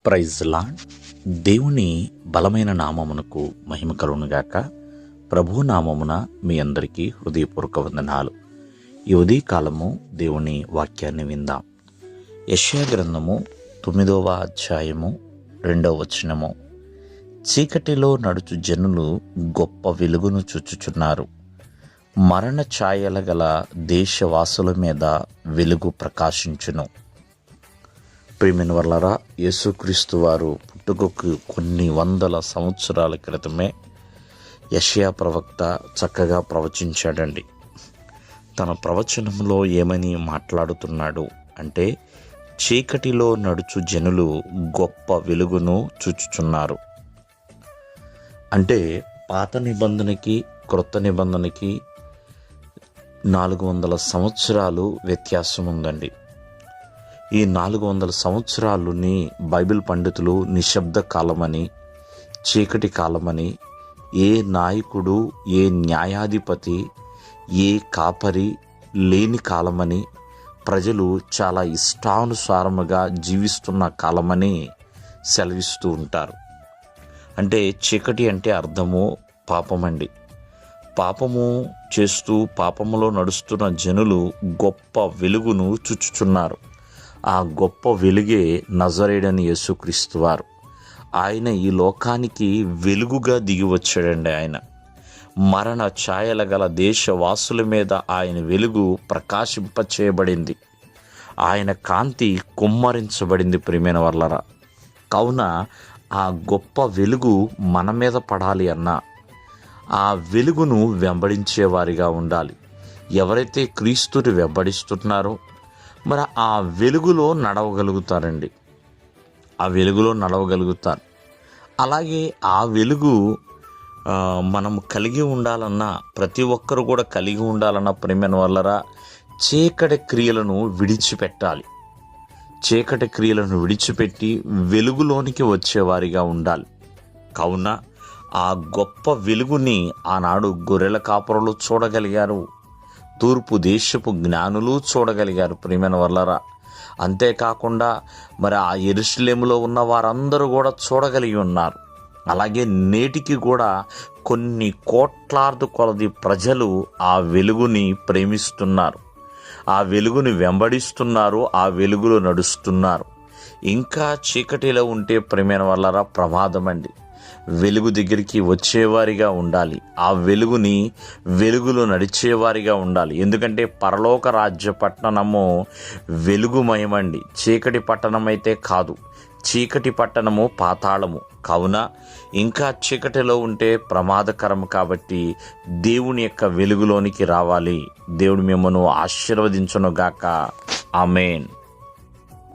Praise lord. దేవుని బలమైన నామమునకు మహిమ కలుగునుగాక. ప్రభు నామమున మీ అందరికీ హృదయపూర్వక వందనాలు. ఈ ఉదయకాలము దేవుని వాక్యాన్ని విందాం. యెషయా గ్రంథము 9వ అధ్యాయము 2వ వచనము. చీకటిలో నడుచు జనులు గొప్ప వెలుగును చూచుచున్నారు. మరణ ఛాయల గల దేశవాసుల మీద వెలుగు ప్రకాశించును. ప్రియమైన వర్లారా, యేసుక్రీస్తు వారు పుట్టుకకు కొన్ని వందల సంవత్సరాల క్రితమే యెషయా ప్రవక్త చక్కగా ప్రవచించాడండి. తన ప్రవచనంలో ఏమని మాట్లాడుతున్నాడు అంటే, చీకటిలో నడుచు జనులు గొప్ప వెలుగును చూచుచున్నారు. అంటే పాత నిబంధనకి క్రొత్త నిబంధనకి 400 సంవత్సరాలు వ్యత్యాసం ఉందండి. ఈ 400 సంవత్సరాలని బైబిల్ పండితులు నిశ్శబ్ద కాలమని, చీకటి కాలమని, ఏ నాయకుడు, ఏ న్యాయాధిపతి, ఏ కాపరి లేని కాలమని, ప్రజలు చాలా ఇష్టానుసారముగా జీవిస్తున్న కాలమని సెలవిస్తూ ఉంటారు. అంటే చీకటి అంటే అర్థము పాపమండి. పాపము చేస్తూ పాపములో నడుస్తున్న జనులు గొప్ప వెలుగును చూచుచున్నారు. ఆ గొప్ప వెలుగే నజరేయుడైన యేసుక్రీస్తు వారు. ఆయన ఈ లోకానికి వెలుగుగా దిగి వచ్చాడండి. ఆయన మరణ ఛాయల గల దేశవాసుల మీద ఆయన వెలుగు ప్రకాశింపచేయబడింది. ఆయన కాంతి కుమ్మరించబడింది. ప్రియమైన వర్లరా, కావున ఆ గొప్ప వెలుగు మన మీద పడాలి అన్నా ఆ వెలుగును వెంబడించేవారిగా ఉండాలి. ఎవరైతే క్రీస్తుని వెంబడిస్తున్నారో మరి ఆ వెలుగులో నడవగలుగుతారండి. ఆ వెలుగులో నడవగలుగుతారు. అలాగే ఆ వెలుగు మనం కలిగి ఉండాలన్నా, ప్రతి ఒక్కరు కూడా కలిగి ఉండాలన్న ప్రేమైన వల్లరా చీకటి క్రియలను విడిచిపెట్టాలి. చీకటి క్రియలను విడిచిపెట్టి వెలుగులోనికి వచ్చేవారిగా ఉండాలి. కావున ఆ గొప్ప వెలుగుని ఆనాడు గొర్రెల కాపరులు చూడగలిగారు. తూర్పు దేశపు జ్ఞానులు చూడగలిగారు. ప్రియమైన వర్లరా, అంతేకాకుండా మరి ఆ యెరూషలేములో ఉన్న వారందరూ కూడా చూడగలిగి ఉన్నారు. అలాగే నేటికి కూడా కొన్ని కోట్లాది కొలది ప్రజలు ఆ వెలుగుని ప్రేమిస్తున్నారు, ఆ వెలుగుని వెంబడిస్తున్నారు, ఆ వెలుగులో నడుస్తున్నారు. ఇంకా చీకటిలో ఉంటే ప్రియమైన వర్లరా ప్రమాదం అండి. వెలుగు దగ్గరికి వచ్చేవారిగా ఉండాలి. ఆ వెలుగులో నడిచేవారిగా ఉండాలి. ఎందుకంటే పరలోక రాజ్య పట్టణము వెలుగుమయమండి. చీకటి పట్టణం అయితే కాదు. చీకటి పట్టణము పాతాళము. కావున ఇంకా చీకటిలో ఉంటే ప్రమాదకరం. కాబట్టి దేవుని యొక్క వెలుగులోనికి రావాలి. దేవుడు మిమ్మల్ని ఆశీర్వదించును గాక. ఆమేన్.